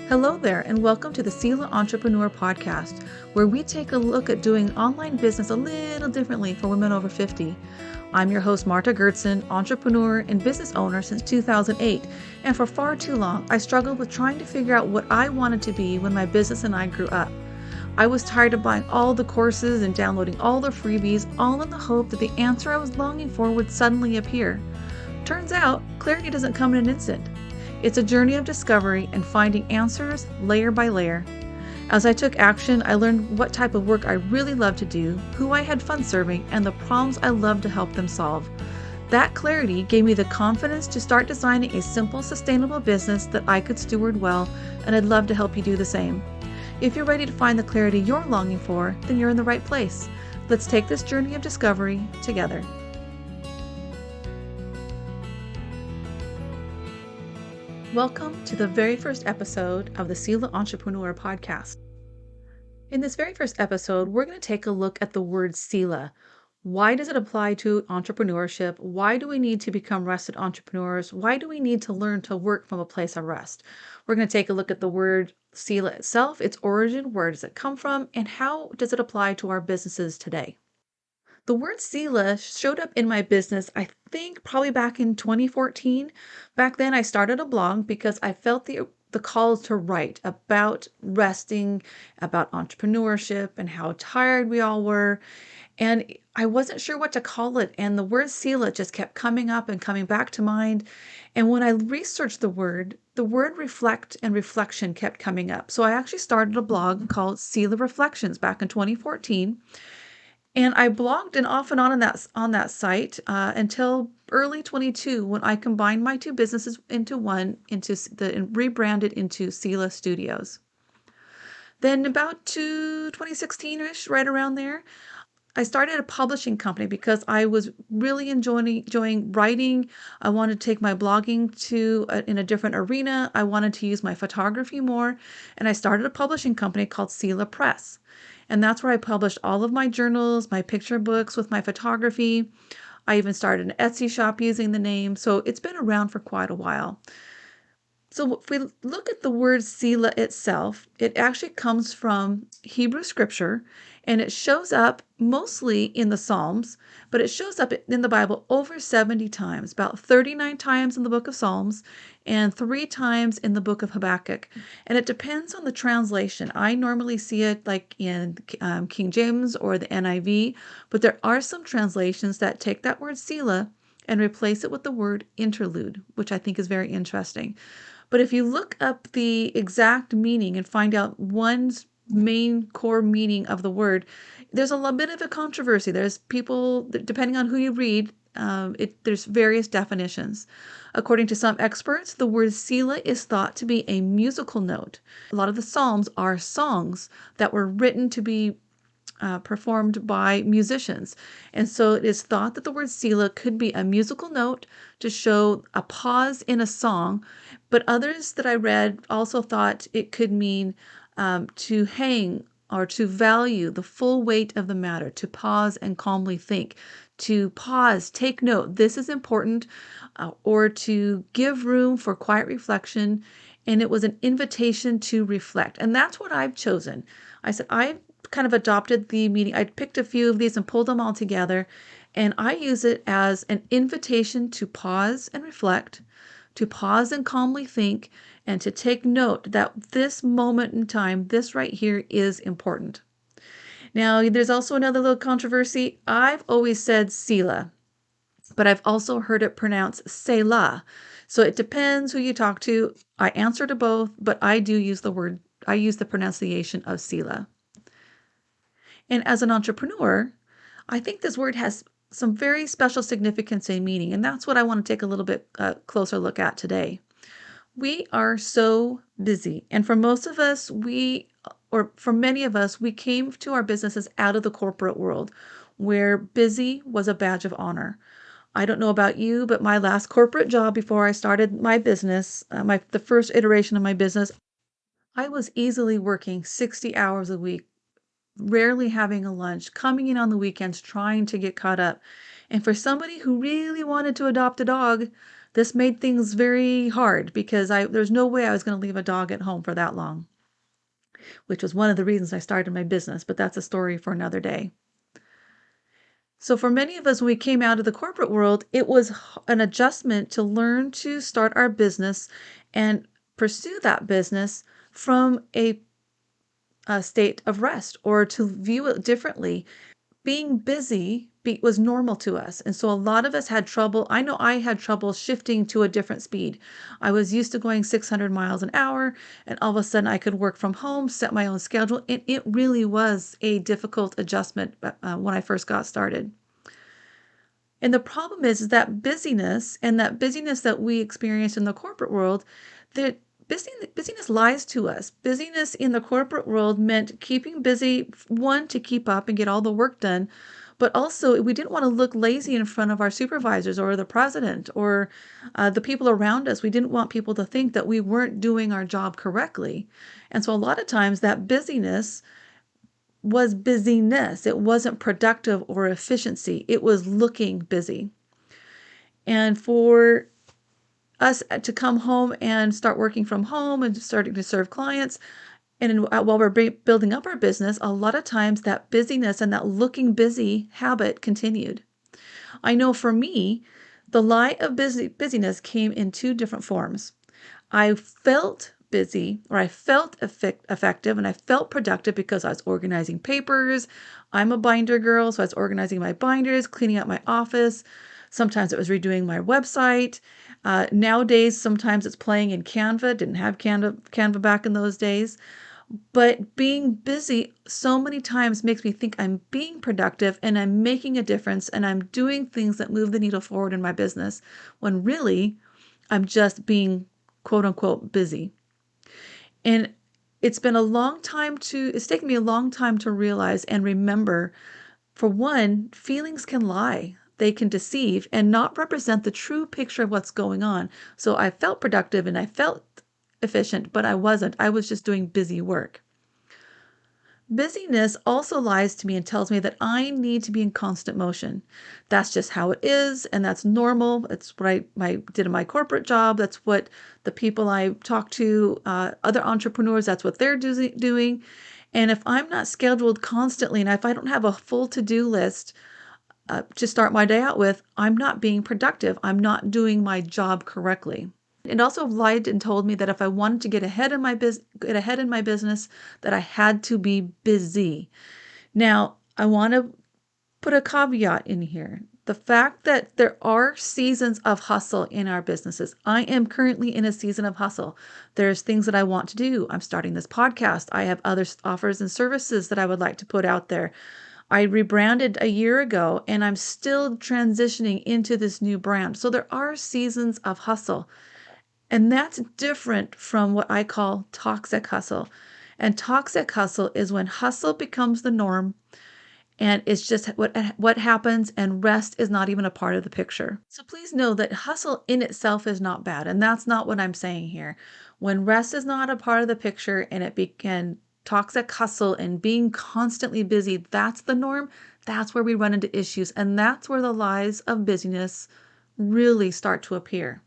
Hello there, and welcome to the Selah Entrepreneur podcast, where we take a look at doing online business a little differently for women over 50. I'm your host, Marta Gertzen, entrepreneur and business owner since 2008, and for far too long, I struggled with trying to figure out what I wanted to be when my business and I grew up. I was tired of buying all the courses and downloading all the freebies, all in the hope that the answer I was longing for would suddenly appear. Turns out, clarity doesn't come in an instant. It's a journey of discovery and finding answers layer by layer. As I took action, I learned what type of work I really loved to do, who I had fun serving, and the problems I loved to help them solve. That clarity gave me the confidence to start designing a simple, sustainable business that I could steward well, and I'd love to help you do the same. If you're ready to find the clarity you're longing for, then you're in the right place. Let's take this journey of discovery together. Welcome to the very first episode of the Selah Entrepreneur podcast. In this very first episode, we're going to take a look at the word Selah. Why does it apply to entrepreneurship? Why do we need to become rested entrepreneurs? Why do we need to learn to work from a place of rest? We're going to take a look at the word Selah itself, its origin, where does it come from, and how does it apply to our businesses today? The word Selah showed up in my business, I think probably back in 2014. Back then I started a blog because I felt the call to write about resting, about entrepreneurship and how tired we all were. And I wasn't sure what to call it. And the word Selah just kept coming up and coming back to mind. And when I researched the word reflect and reflection kept coming up. So I actually started a blog called Selah Reflections back in 2014. And I blogged and off and on that site until early 22 when I combined my two businesses into one, rebranded into Selah Studios. Then about 2016-ish, right around there, I started a publishing company because I was really enjoying writing. I wanted to take my blogging in a different arena. I wanted to use my photography more, and I started a publishing company called Selah Press. And that's where I published all of my journals, my picture books with my photography. I even started an Etsy shop using the name. So it's been around for quite a while. So if we look at the word Selah itself, it actually comes from Hebrew scripture, and it shows up mostly in the Psalms, but it shows up in the Bible over 70 times, about 39 times in the book of Psalms and 3 times in the book of Habakkuk. And it depends on the translation. I normally see it like in King James or the NIV, but there are some translations that take that word Selah and replace it with the word interlude, which I think is very interesting. But if you look up the exact meaning and find out one's main core meaning of the word, there's a little bit of a controversy. There's people, depending on who you read, there's various definitions. According to some experts, the word Selah is thought to be a musical note. A lot of the Psalms are songs that were written to be performed by musicians. And so it is thought that the word Selah could be a musical note to show a pause in a song, but others that I read also thought it could mean to hang or to value the full weight of the matter, to pause and calmly think, to pause, take note, this is important, or to give room for quiet reflection. And it was an invitation to reflect. And that's what I've chosen. I said, I've kind of adopted the meaning. I picked a few of these and pulled them all together, and I use it as an invitation to pause and reflect, to pause and calmly think, and to take note that this moment in time, this right here, is important. Now, there's also another little controversy. I've always said Selah, but I've also heard it pronounced Selah. So it depends who you talk to. I answer to both, but I use the pronunciation of Selah. And as an entrepreneur, I think this word has some very special significance and meaning, and that's what I want to take a little bit closer look at today. We are so busy, and for most of us, for many of us, we came to our businesses out of the corporate world, where busy was a badge of honor. I don't know about you, but my last corporate job before I started my business, the first iteration of my business, I was easily working 60 hours a week, rarely having a lunch, coming in on the weekends, trying to get caught up. And for somebody who really wanted to adopt a dog, This made things very hard because there's no way I was going to leave a dog at home for that long, which was one of the reasons I started my business, but that's a story for another day. So for many of us, when we came out of the corporate world, it was an adjustment to learn to start our business and pursue that business from a state of rest, or to view it differently. Being busy was normal to us. And so a lot of us had trouble. I know I had trouble shifting to a different speed. I was used to going 600 miles an hour, and all of a sudden I could work from home, set my own schedule. And it really was a difficult adjustment when I first got started. And the problem is that busyness, and that busyness that we experience in the corporate world, that busyness lies to us. Busyness in the corporate world meant keeping busy, one, to keep up and get all the work done, but also we didn't want to look lazy in front of our supervisors or the president or the people around us. We didn't want people to think that we weren't doing our job correctly. And so a lot of times that busyness was busyness. It wasn't productive or efficiency. It was looking busy. And for us to come home and start working from home and starting to serve clients, and while we're building up our business, a lot of times that busyness and that looking busy habit continued. I know for me, the lie of busyness came in two different forms. I felt busy, or I felt effective, and I felt productive because I was organizing papers. I'm a binder girl, so I was organizing my binders, cleaning up my office. Sometimes it was redoing my website. Nowadays, sometimes it's playing in Canva. Didn't have Canva back in those days. But being busy so many times makes me think I'm being productive and I'm making a difference and I'm doing things that move the needle forward in my business, when really I'm just being quote unquote busy. And it's taken me a long time to realize and remember, for one, feelings can lie. They can deceive and not represent the true picture of what's going on. So I felt productive and I felt efficient, but I wasn't. I was just doing busy work. Busyness also lies to me and tells me that I need to be in constant motion. That's just how it is, and that's normal. It's what I did in my corporate job. That's what the people I talk to, other entrepreneurs, that's what they're doing. And if I'm not scheduled constantly, and if I don't have a full to-do list to start my day out with, I'm not being productive. I'm not doing my job correctly. It also lied and told me that if I wanted to get ahead in my business, that I had to be busy. Now, I want to put a caveat in here. The fact that there are seasons of hustle in our businesses. I am currently in a season of hustle. There's things that I want to do. I'm starting this podcast. I have other offers and services that I would like to put out there. I rebranded a year ago and I'm still transitioning into this new brand. So there are seasons of hustle. And that's different from what I call toxic hustle. And toxic hustle is when hustle becomes the norm and it's just what happens, and rest is not even a part of the picture. So please know that hustle in itself is not bad. And that's not what I'm saying here. When rest is not a part of the picture and it began toxic hustle and being constantly busy, that's the norm. That's where we run into issues. And that's where the lies of busyness really start to appear.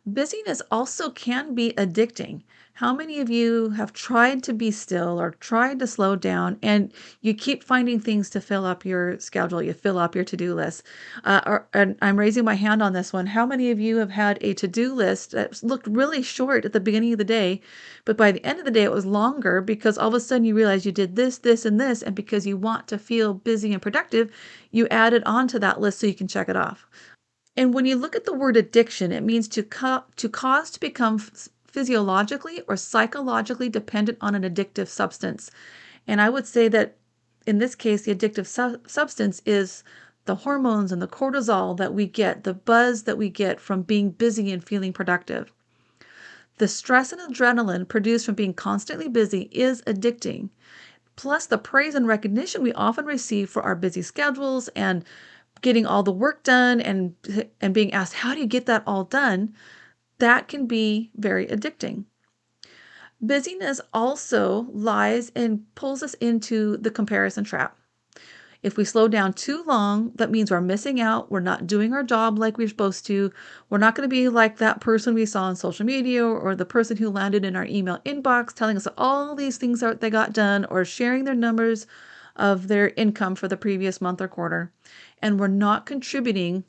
Busyness also can be addicting. How many of you have tried to be still or tried to slow down and you keep finding things to fill up your schedule, you fill up your to-do list? And I'm raising my hand on this one. How many of you have had a to-do list that looked really short at the beginning of the day, but by the end of the day it was longer because all of a sudden you realize you did this, this, and this, and because you want to feel busy and productive, you add it onto that list so you can check it off. And when you look at the word addiction, it means to cause to become physiologically or psychologically dependent on an addictive substance. And I would say that in this case, the addictive substance is the hormones and the cortisol that we get, the buzz that we get from being busy and feeling productive. The stress and adrenaline produced from being constantly busy is addicting. Plus, the praise and recognition we often receive for our busy schedules and getting all the work done and being asked, how do you get that all done? That can be very addicting. Busyness also lies and pulls us into the comparison trap. If we slow down too long, that means we're missing out. We're not doing our job like we're supposed to. We're not going to be like that person we saw on social media or the person who landed in our email inbox telling us all these things that they got done or sharing their numbers of their income for the previous month or quarter. And we're not contributing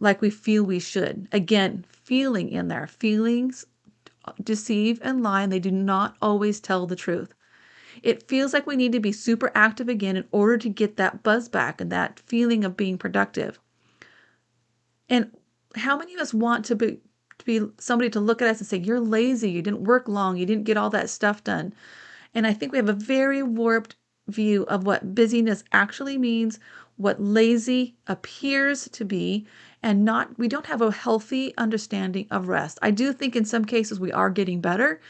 like we feel we should. Again, feeling in there. Feelings deceive and lie, and they do not always tell the truth. It feels like we need to be super active again in order to get that buzz back and that feeling of being productive. And how many of us want to be somebody to look at us and say, you're lazy, you didn't work long, you didn't get all that stuff done? And I think we have a very warped view of what busyness actually means, what lazy appears to be, and we don't have a healthy understanding of rest. I do think in some cases we are getting better,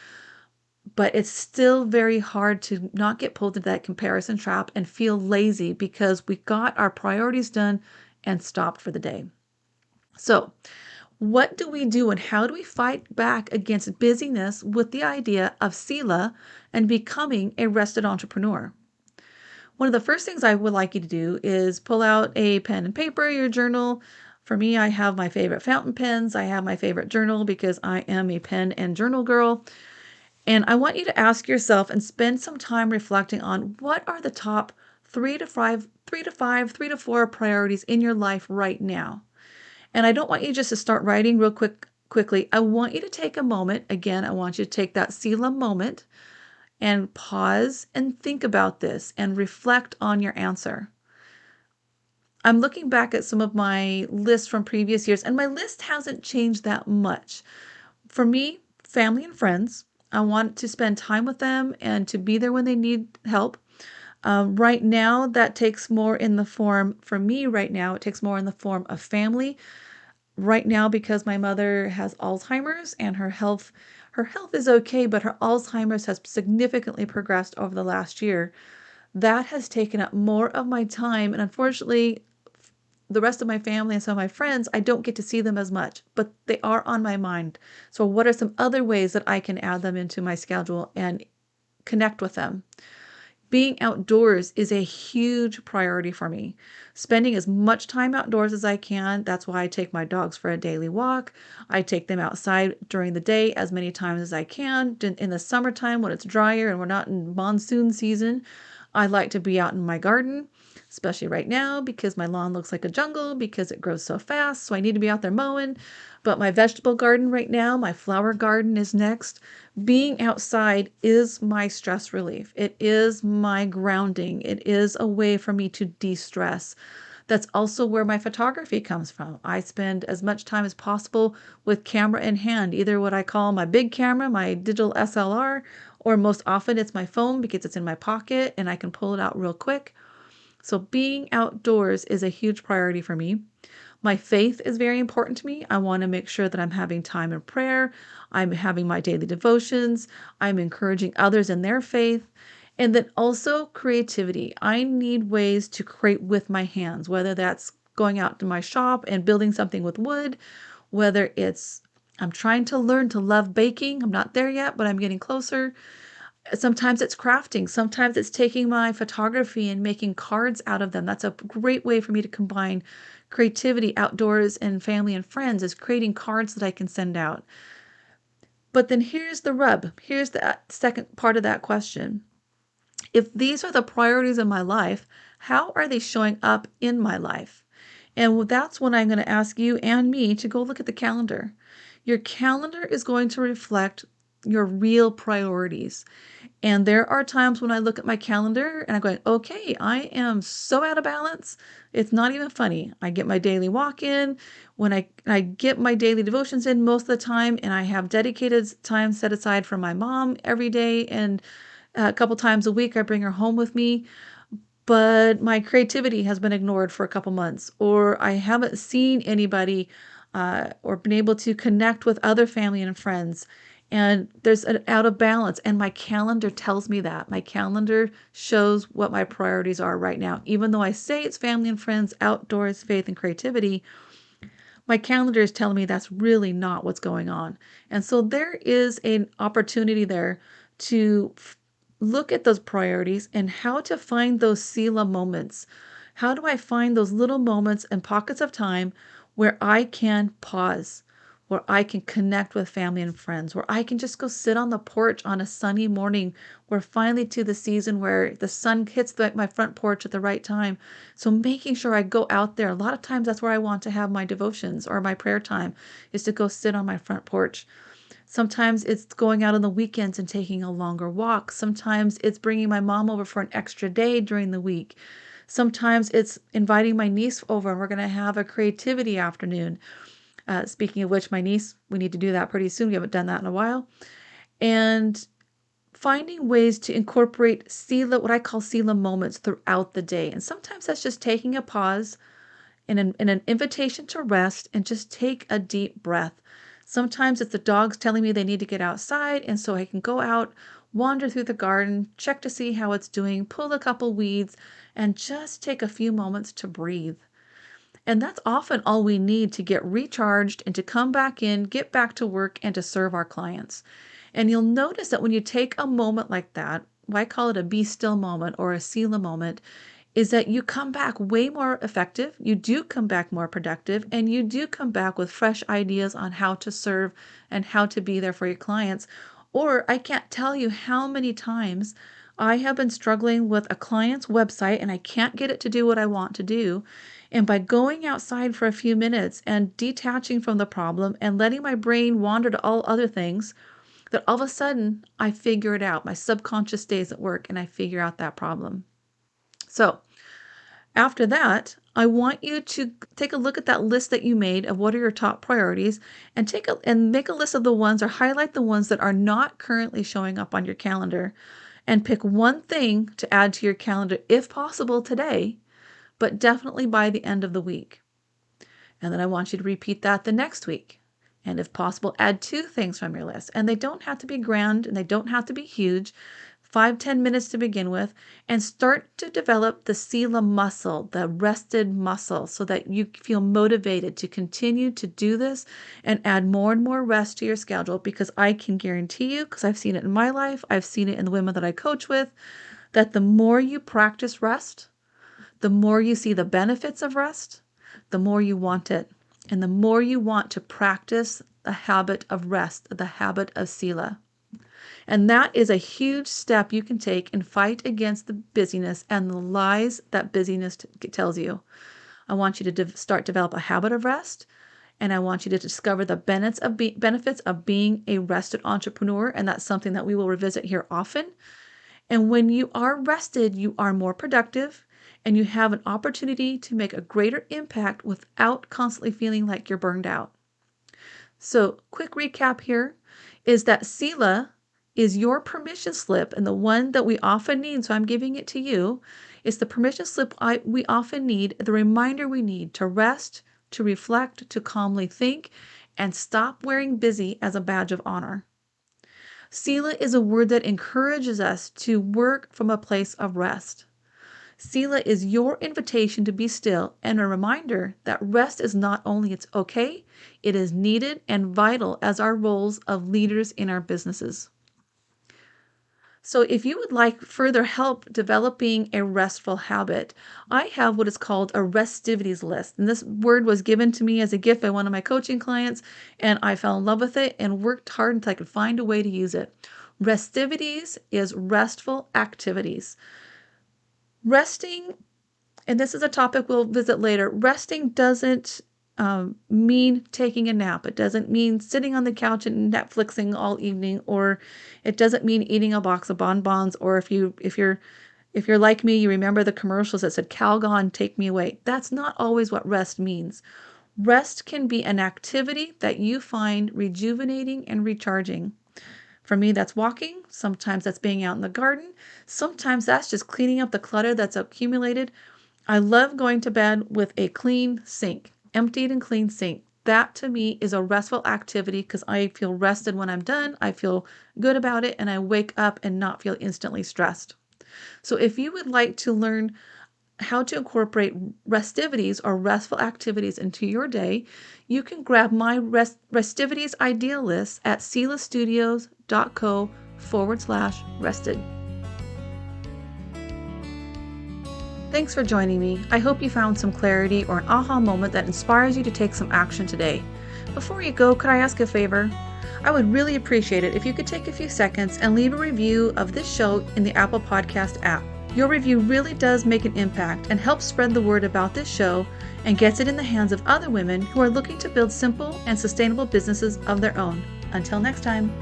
but it's still very hard to not get pulled into that comparison trap and feel lazy because we got our priorities done and stopped for the day. So, what do we do and how do we fight back against busyness with the idea of Selah and becoming a rested entrepreneur? One of the first things I would like you to do is pull out a pen and paper, your journal. For me, I have my favorite fountain pens. I have my favorite journal because I am a pen and journal girl. And I want you to ask yourself and spend some time reflecting on what are the top 3 to 4 priorities in your life right now. And I don't want you just to start writing real quickly. I want you to take a moment. Again, I want you to take that Selah moment and pause and think about this and reflect on your answer. I'm looking back at some of my lists from previous years, and my list hasn't changed that much. For me, family and friends, I want to spend time with them and to be there when they need help. Right now, that takes more in the form, for me right now, it takes more in the form of family. Right now, because my mother has Alzheimer's and her health is okay, but her Alzheimer's has significantly progressed over the last year. That has taken up more of my time, and unfortunately, the rest of my family and some of my friends, I don't get to see them as much, but they are on my mind. So what are some other ways that I can add them into my schedule and connect with them? Being outdoors is a huge priority for me. Spending as much time outdoors as I can. That's why I take my dogs for a daily walk. I take them outside during the day as many times as I can. In the summertime when it's drier and we're not in monsoon season, I like to be out in my garden, especially right now because my lawn looks like a jungle because it grows so fast. So I need to be out there mowing. But my vegetable garden right now, my flower garden is next. Being outside is my stress relief. It is my grounding. It is a way for me to de-stress. That's also where my photography comes from. I spend as much time as possible with camera in hand, either what I call my big camera, my digital SLR, or most often it's my phone because it's in my pocket and I can pull it out real quick. So being outdoors is a huge priority for me. My faith is very important to me. I want to make sure that I'm having time in prayer. I'm having my daily devotions. I'm encouraging others in their faith. And then also creativity. I need ways to create with my hands, whether that's going out to my shop and building something with wood, whether I'm trying to learn to love baking. I'm not there yet, but I'm getting closer. Sometimes it's crafting. Sometimes it's taking my photography and making cards out of them. That's a great way for me to combine creativity outdoors and family and friends, is creating cards that I can send out. But then here's the rub. Here's the second part of that question. If these are the priorities in my life, how are they showing up in my life? And that's when I'm going to ask you and me to go look at the calendar. Your calendar is going to reflect your real priorities. And there are times when I look at my calendar and I'm going, okay, I am so out of balance. It's not even funny. I get my daily walk in, when I get my daily devotions in most of the time, and I have dedicated time set aside for my mom every day. And a couple times a week, I bring her home with me. But my creativity has been ignored for a couple months, or I haven't seen anybody or been able to connect with other family and friends. And there's an out of balance. And my calendar tells me that. My calendar shows what my priorities are right now. Even though I say it's family and friends, outdoors, faith, and creativity, my calendar is telling me that's really not what's going on. And so there is an opportunity there to look at those priorities and how to find those Selah moments. How do I find those little moments and pockets of time where I can pause, where I can connect with family and friends, where I can just go sit on the porch on a sunny morning? We're finally to the season where the sun hits my front porch at the right time. So making sure I go out there. A lot of times that's where I want to have my devotions or my prayer time, is to go sit on my front porch. Sometimes it's going out on the weekends and taking a longer walk. Sometimes it's bringing my mom over for an extra day during the week. Sometimes it's inviting my niece over and we're going to have a creativity afternoon. Speaking of which, my niece, we need to do that pretty soon. We haven't done that in a while. And finding ways to incorporate Selah, what I call Selah moments throughout the day. And sometimes that's just taking a pause and an invitation to rest and just take a deep breath. Sometimes it's the dogs telling me they need to get outside, and so I can go out, wander through the garden, check to see how it's doing, pull a couple weeds, and just take a few moments to breathe. And that's often all we need to get recharged and to come back in, get back to work, and to serve our clients. And you'll notice that when you take a moment like that, I call it a be still moment or a Selah moment, is that you come back way more effective, you do come back more productive, and you do come back with fresh ideas on how to serve and how to be there for your clients. Or I can't tell you how many times I have been struggling with a client's website and I can't get it to do what I want to do. And by going outside for a few minutes and detaching from the problem and letting my brain wander to all other things, that all of a sudden I figure it out. My subconscious stays at work and I figure out that problem. So after that, I want you to take a look at that list that you made of what are your top priorities and make a list of the ones or highlight the ones that are not currently showing up on your calendar and pick one thing to add to your calendar if possible today, but definitely by the end of the week. And then I want you to repeat that the next week. And if possible, add 2 things from your list. And they don't have to be grand and they don't have to be huge. 5-10 minutes to begin with, and start to develop the Selah muscle, the rested muscle, so that you feel motivated to continue to do this and add more and more rest to your schedule, because I can guarantee you, because I've seen it in my life, I've seen it in the women that I coach with, that the more you practice rest, the more you see the benefits of rest, the more you want it. And the more you want to practice the habit of rest, the habit of Selah. And that is a huge step you can take and fight against the busyness and the lies that busyness tells you. I want you to start develop a habit of rest, and I want you to discover the benefits of being a rested entrepreneur, and that's something that we will revisit here often. And when you are rested, you are more productive, and you have an opportunity to make a greater impact without constantly feeling like you're burned out. So, quick recap here is that Selah is your permission slip, and the one that we often need, so I'm giving it to you, is the permission slip we often need, the reminder we need to rest, to reflect, to calmly think, and stop wearing busy as a badge of honor. Selah is a word that encourages us to work from a place of rest. Selah is your invitation to be still and a reminder that rest is not only it's okay, it is needed and vital as our roles of leaders in our businesses. So if you would like further help developing a restful habit, I have what is called a restivities list. And this word was given to me as a gift by one of my coaching clients, and I fell in love with it and worked hard until I could find a way to use it. Restivities is restful activities. Resting, and this is a topic we'll visit later, resting doesn't mean taking a nap. It doesn't mean sitting on the couch and Netflixing all evening, or it doesn't mean eating a box of bonbons, or if you're like me, you remember the commercials that said Calgon, take me away. That's not always what rest means. Rest can be an activity that you find rejuvenating and recharging. For me, that's walking. Sometimes that's being out in the garden. Sometimes that's just cleaning up the clutter that's accumulated. I love going to bed with a clean sink. Emptied and clean sink. That to me is a restful activity because I feel rested when I'm done. I feel good about it, and I wake up and not feel instantly stressed. So if you would like to learn how to incorporate restivities or restful activities into your day, you can grab my restivities idea list at selahstudios.co/rested. Thanks for joining me. I hope you found some clarity or an aha moment that inspires you to take some action today. Before you go, could I ask a favor? I would really appreciate it if you could take a few seconds and leave a review of this show in the Apple Podcast app. Your review really does make an impact and helps spread the word about this show and gets it in the hands of other women who are looking to build simple and sustainable businesses of their own. Until next time.